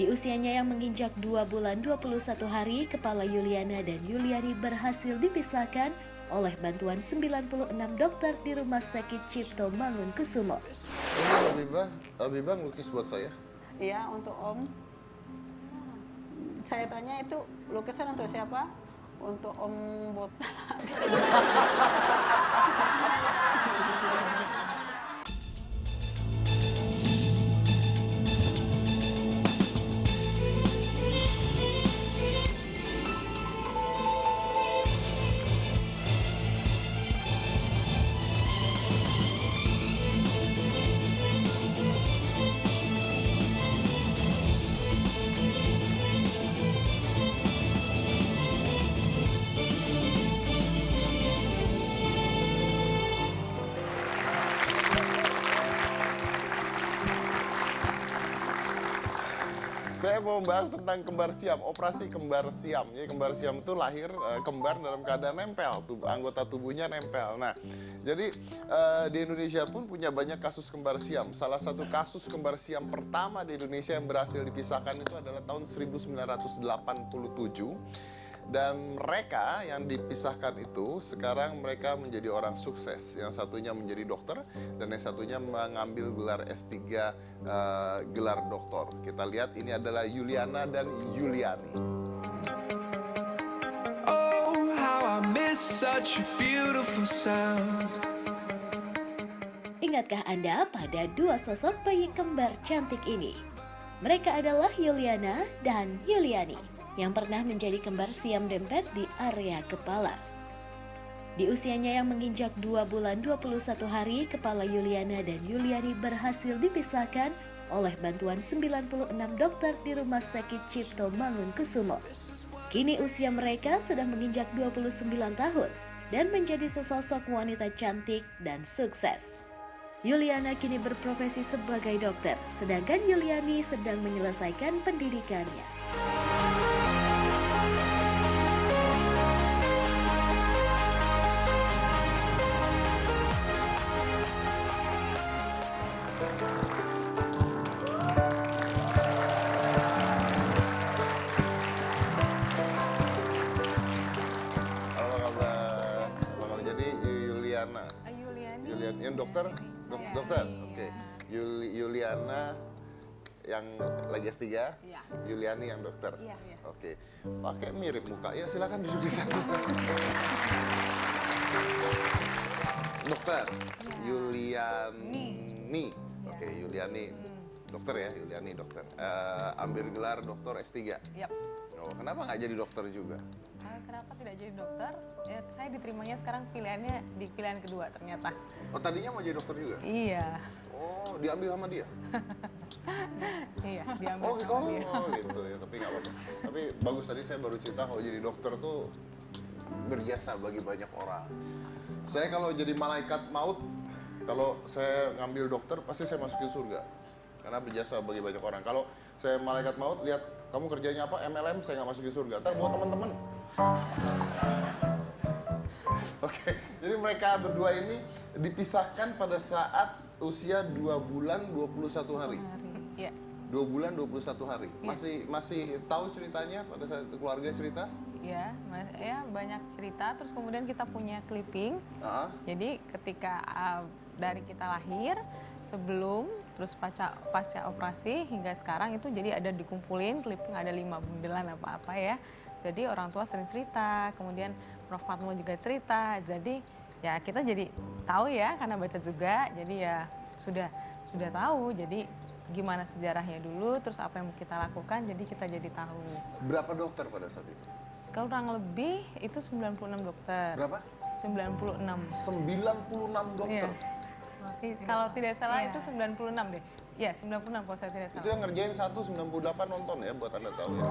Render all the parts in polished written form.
Di usianya yang menginjak 2 bulan 21 hari, kepala Yuliana dan Yuliani berhasil dipisahkan oleh bantuan 96 dokter di Rumah Sakit Cipto Mangunkusumo. Ini Habibah ngelukis buat saya. Iya, untuk Om. Saya tanya itu lukisan untuk siapa? Untuk Om Botak. Saya mau membahas tentang kembar siam, operasi kembar siam. Jadi kembar siam itu lahir kembar dalam keadaan nempel, anggota tubuhnya nempel. Nah, jadi di Indonesia pun punya banyak kasus kembar siam. Salah satu kasus kembar siam pertama di Indonesia yang berhasil dipisahkan itu adalah tahun 1987. Dan mereka yang dipisahkan itu sekarang mereka menjadi orang sukses. Yang satunya menjadi dokter dan yang satunya mengambil gelar S3 gelar doktor. Kita lihat ini adalah Yuliana dan Yuliani. Oh, how I miss such a beautiful sound. Ingatkah Anda pada dua sosok bayi kembar cantik ini? Mereka adalah Yuliana dan Yuliani yang pernah menjadi kembar siam dempet di area kepala. Di usianya yang menginjak 2 bulan 21 hari, kepala Yuliana dan Yuliani berhasil dipisahkan oleh bantuan 96 dokter di Rumah Sakit Cipto Mangunkusumo. Kini usia mereka sudah menginjak 29 tahun dan menjadi sesosok wanita cantik dan sukses. Yuliana kini berprofesi sebagai dokter, sedangkan Yuliani sedang menyelesaikan pendidikannya. Jadi Yuliana. Yuliani. Yang dokter? Dokter? Oke. Yuliana yang lagi S3? Iya. Yuliani yang dokter? Iya. Oke. Pakai mirip muka. Ya silakan duduk di sana. Dokter? Yuliani. Oke, Yuliani. Dokter ya, Yuliani dokter. Ambil gelar doktor S3? Yap. Oh, kenapa nggak jadi dokter juga? Kenapa tidak jadi dokter? Ya, saya diterimanya sekarang pilihannya di pilihan kedua ternyata. Oh, tadinya mau jadi dokter juga? Iya. Oh, diambil sama dia? Iya, diambil Oh, sama dia. gitu ya, tapi nggak apa-apa. Tapi bagus, tadi saya baru cerita kalau jadi dokter tuh berjasa bagi banyak orang. Saya kalau jadi malaikat maut, kalau saya ngambil dokter, pasti saya masukin surga. Karena berjasa bagi banyak orang. Kalau saya malaikat maut, lihat kamu kerjanya apa, MLM, saya nggak masukin surga. Ntar buat teman-teman. Oke, jadi mereka berdua ini dipisahkan pada saat usia 2 bulan 21 hari. Iya. 2 bulan 21 hari. Masih tahu ceritanya pada saat itu keluarga cerita? Iya, ya banyak cerita. Terus kemudian kita punya clipping. Jadi ketika dari kita lahir, sebelum, terus pasca operasi hingga sekarang itu jadi ada dikumpulin clipping, ada 5 bundelan apa-apa ya. Jadi orang tua sering cerita, kemudian Prof. Fatmo juga cerita. Jadi ya kita jadi tahu ya karena baca juga. Jadi ya sudah tahu. Jadi gimana sejarahnya dulu, terus apa yang kita lakukan, jadi kita jadi tahu. Berapa dokter pada saat itu? Kurang lebih itu 96 dokter. Berapa? 96. 96 dokter? Iya. Kalau tidak salah itu 96 deh. Iya, 96 kalau saya tidak salah. Itu yang ngerjain 198 nonton ya, buat Anda tahu ya.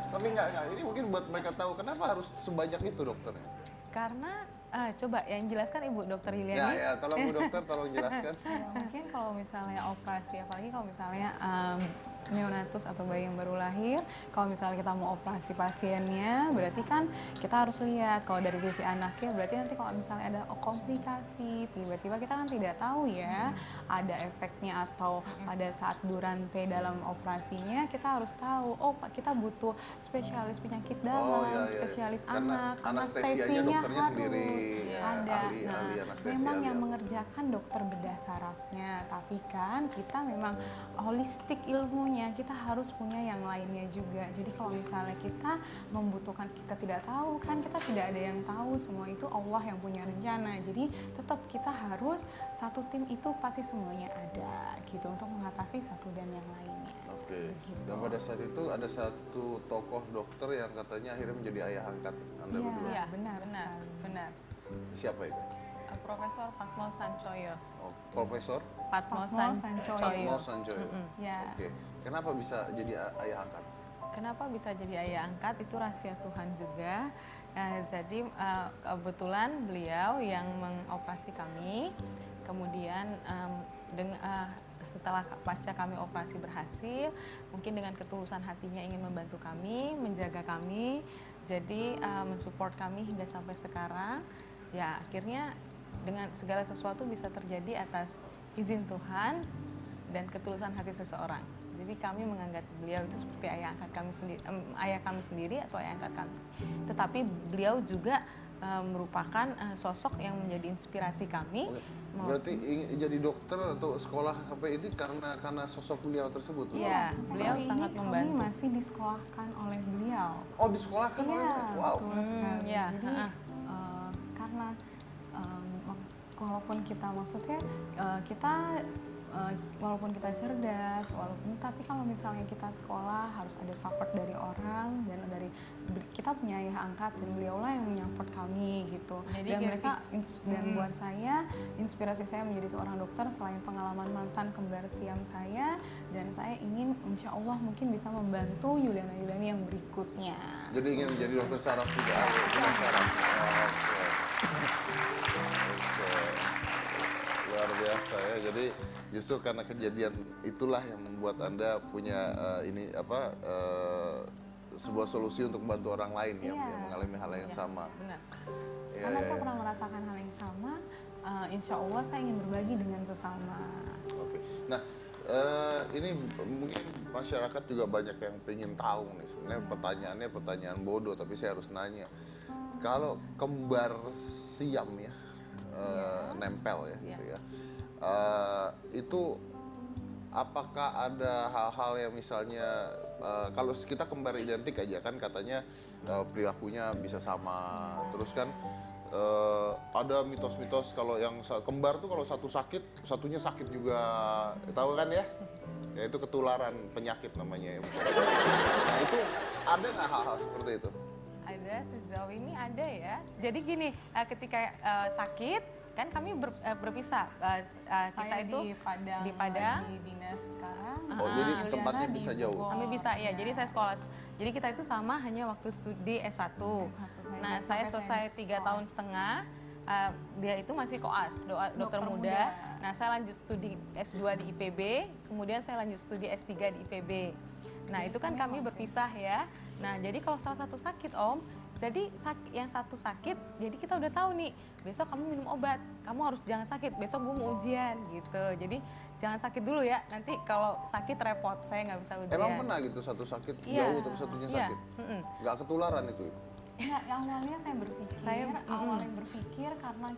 Tapi enggak, ini mungkin buat mereka tahu kenapa harus sebanyak itu dokternya. Karena, coba yang jelaskan Ibu Dokter Yuliani. Ya, tolong Bu Dokter, tolong jelaskan. Ya, mungkin kalau misalnya operasi, apalagi kalau misalnya fetus atau bayi yang baru lahir, kalau misalnya kita mau operasi pasiennya, berarti kan kita harus lihat kalau dari sisi anaknya, berarti nanti kalau misalnya ada komplikasi, tiba-tiba kita kan tidak tahu ya, ada efeknya atau pada saat durante dalam operasinya, kita harus tahu, oh kita butuh spesialis penyakit dalam, spesialis Karena anak, anestesianya dokternya harus sendiri, ada. ahli anestesi. Memang yang mengerjakan dokter bedah sarafnya, tapi kan kita memang holistik ilmunya, kita harus punya yang lainnya juga. Jadi kalau misalnya kita membutuhkan, kita tidak tahu kan, kita tidak ada yang tahu, semua itu Allah yang punya rencana. Jadi tetap kita harus satu tim itu pasti semuanya ada gitu untuk mengatasi satu dan yang lainnya. Oke. Gitu. Dan pada saat itu ada satu tokoh dokter yang katanya akhirnya menjadi ayah angkat Anda berdua. Iya, benar. benar. Siapa itu? Profesor Patmo Sancoyo. Oh, Profesor Patmo Sancoyo. Patmo Sancoyo. Ya. Oke. Kenapa bisa jadi ayah angkat? Kenapa bisa jadi ayah angkat? Itu rahasia Tuhan juga. Jadi kebetulan beliau yang mengoperasi kami. Kemudian setelah pasca kami operasi berhasil, mungkin dengan ketulusan hatinya ingin membantu kami, menjaga kami, jadi mensupport kami hingga sampai sekarang. Ya akhirnya dengan segala sesuatu bisa terjadi atas izin Tuhan dan ketulusan hati seseorang. Jadi kami menganggap beliau itu seperti ayah angkat kami sendiri, ayah kami sendiri atau ayah angkat kami. Tetapi beliau juga merupakan sosok yang menjadi inspirasi kami. Oke. Berarti jadi dokter atau sekolah sampai ini karena sosok beliau tersebut? Iya, beliau sangat membantu. Kami masih disekolahkan oleh beliau. Oh, disekolahkan Iya, oleh wow. betul sekali. ya, Jadi karena walaupun kita maksudnya walaupun kita cerdas, tapi kalau misalnya kita sekolah harus ada support dari orang dan kita punya ayah angkat dan beliaulah yang menyupport kami gitu. Jadi dan mereka dan buat saya inspirasi saya menjadi seorang dokter selain pengalaman mantan kembar siam saya, dan saya ingin insya Allah mungkin bisa membantu Yuliana yang berikutnya. Jadi ingin menjadi dokter saraf juga. Dokter saraf. Oke. Luar biasa ya. Jadi justru karena kejadian itulah yang membuat Anda punya sebuah solusi untuk membantu orang lain yang mengalami hal yang sama. Benar. Karena saya pernah merasakan hal yang sama, insya Allah saya ingin berbagi dengan sesama. Oke. Nah, ini mungkin masyarakat juga banyak yang pengen tahu nih. Sebenarnya pertanyaannya pertanyaan bodoh, tapi saya harus nanya. Kalau kembar siam ya, nempel ya, gitu ya. Itu apakah ada hal-hal yang misalnya kalau kita kembar identik aja kan katanya perilakunya bisa sama, terus kan ada mitos-mitos kalau yang kembar tuh kalau satu sakit satunya sakit juga, tahu kan ya? Ya itu ketularan penyakit namanya. Nah itu ada nggak hal-hal seperti itu? Ada, sejauh ini ada ya. Jadi gini, ketika sakit kan kami berpisah. Kita itu di Padang, di dinas sekarang. Oh jadi Juliana tempatnya di bisa jauh. Bogor. kami bisa ya. Jadi saya sekolah. Jadi kita itu sama hanya waktu studi S1. Nah, saya selesai 3 tahun setengah. Dia itu masih koas, dokter muda. Nah, saya lanjut studi S2 di IPB, kemudian saya lanjut studi S3 di IPB. Nah, itu kan kami berpisah ya. Nah, jadi kalau salah satu sakit, Om, jadi yang satu sakit, jadi kita udah tahu nih, besok kamu minum obat, kamu harus jangan sakit, besok gue mau ujian gitu. Jadi jangan sakit dulu ya, nanti kalau sakit repot, saya nggak bisa ujian. Emang pernah gitu satu sakit Iya. jauh tapi satunya Iya. sakit? Nggak ketularan itu? Ya, awalnya saya berpikir, karena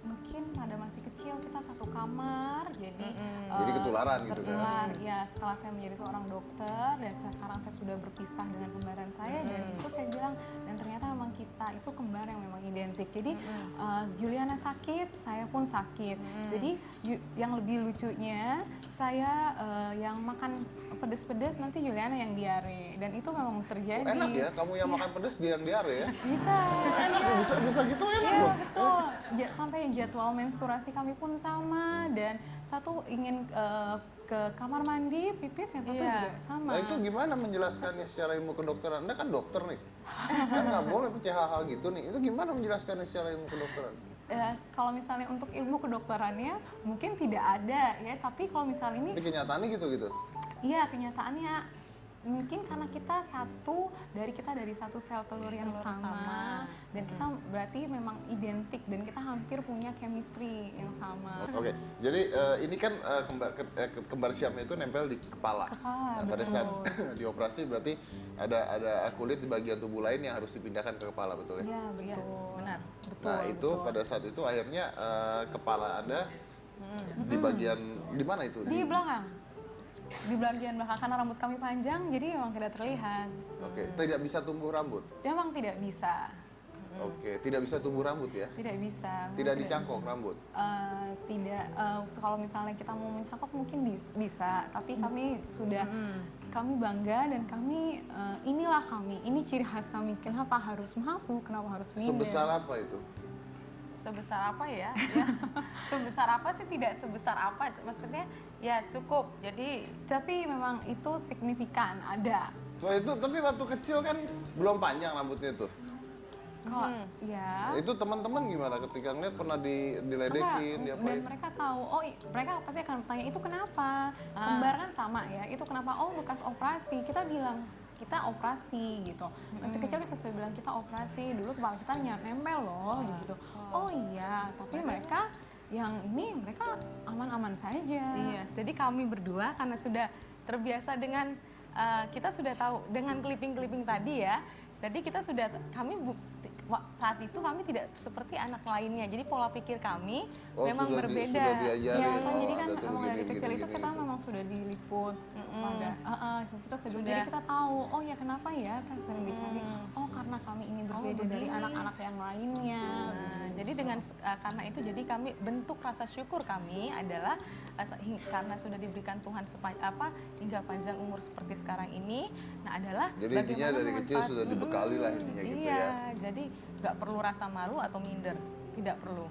mungkin pada masih kecil kita satu kamar, jadi Jadi ketularan gitu kan? tertular. Ya, setelah saya menjadi seorang dokter dan sekarang saya sudah berpisah dengan kembaran saya, dan itu saya bilang, dan ternyata memang kita itu kembar yang memang identik. Jadi Juliana sakit, saya pun sakit. Jadi yang lebih lucunya saya yang makan pedes-pedes, nanti Juliana yang diare, dan itu memang terjadi. Enak ya, kamu yang makan pedas dia yang diare ya? Bisa. bisa gitu enak Iya, loh. betul. Sampai jadwal menstruasi kami pun sama, dan satu ingin ke kamar mandi pipis, yang satu juga sama. Nah itu gimana menjelaskannya secara ilmu kedokteran? Anda kan dokter nih, kan nggak boleh percaya hal gitu nih. Itu gimana menjelaskannya secara ilmu kedokteran? Kalau misalnya untuk ilmu kedokterannya mungkin tidak ada ya, tapi kalau misalnya ini Ini kenyataannya gitu. Iya, kenyataannya mungkin karena kita dari satu sel telur yang sama, dan kita berarti memang identik dan kita hampir punya chemistry yang sama. Oke, jadi ini kan kembar siamnya itu nempel di kepala. Nah, pada saat dioperasi berarti ada kulit di bagian tubuh lain yang harus dipindahkan ke kepala, betul ya? Iya, betul. Benar. Betul, Nah itu betul. pada saat itu akhirnya kepala Anda di bagian di mana itu? Di belakang. Di bagian belakang, karena rambut kami panjang, jadi memang tidak terlihat. Oke, tidak bisa tumbuh rambut. Memang tidak bisa. Oke, tidak bisa tumbuh rambut ya? Tidak bisa. Tidak dicangkok rambut. Tidak. Kalau misalnya kita mau mencangkok mungkin bisa, tapi kami sudah kami bangga dan kami inilah kami, ini ciri khas kami. Kenapa harus malu? Kenapa harus minder? Sebesar apa itu? Sebesar apa ya? Ya, sebesar apa sih, tidak sebesar apa, maksudnya ya cukup. Jadi Tapi memang itu signifikan ada. Wah itu tapi waktu kecil kan belum panjang rambutnya tuh. Kok ya. Itu teman-teman gimana ketika ngeliat pernah diledekin, Dan diapain? mereka tahu, mereka pasti akan bertanya, itu kenapa? Kembar kan sama ya, itu kenapa? Oh, bekas operasi. Kita bilang, kita operasi gitu. Masih kecil kita sudah bilang kita operasi, dulu kepala kita nempel loh gitu. Oh iya, tapi mereka yang ini mereka aman-aman saja. iya, jadi kami berdua karena sudah terbiasa dengan kita sudah tahu dengan clipping-clipping tadi ya. Jadi kita sudah saat itu kami tidak seperti anak lainnya. Jadi pola pikir kami memang berbeda. Sudah diajarin, Ya, jadi kan ada tuh dari begini, kecil begini, itu kita begini. memang sudah diliput pada kita sudah, jadi kita tahu, oh ya kenapa ya saya sering dicari, oh karena kami ini berbeda dari anak-anak yang lainnya. Nah, jadi dengan karena itu jadi kami bentuk rasa syukur kami adalah karena sudah diberikan Tuhan hingga panjang umur seperti sekarang ini. Nah, adalah Jadi intinya dari kecil sudah dibekali lah intinya gitu iya, ya. jadi nggak perlu rasa malu atau minder, tidak perlu.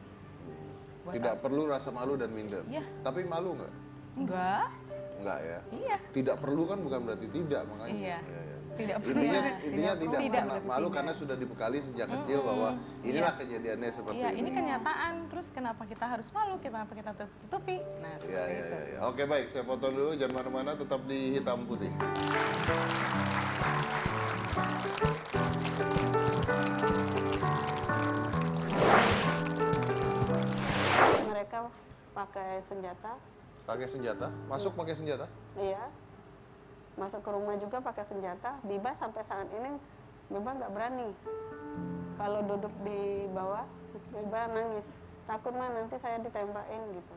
Tidak perlu rasa malu dan minder. Iya. Tapi malu nggak? Enggak. Enggak ya. Iya. Tidak perlu kan bukan berarti tidak makanya. Iya. Ya, ya. Tidak perlu. Intinya Iya. tidak Tidak pernah berarti malu tidak. karena sudah dibekali sejak kecil bahwa inilah kejadiannya seperti Iya, ini. ini kenyataan. Terus kenapa kita harus malu? Kenapa kita tutupi? Nah, Ya, seperti ya, itu. ya, ya. Oke baik, saya potong dulu, jangan mana-mana, tetap di hitam putih. Mereka pakai senjata, Pakai senjata, masuk pakai senjata. iya. Masuk ke rumah juga pakai senjata. Biba sampai saat ini Biba nggak berani. Kalau duduk di bawah, Biba nangis. Takut mah nanti saya ditembakin gitu.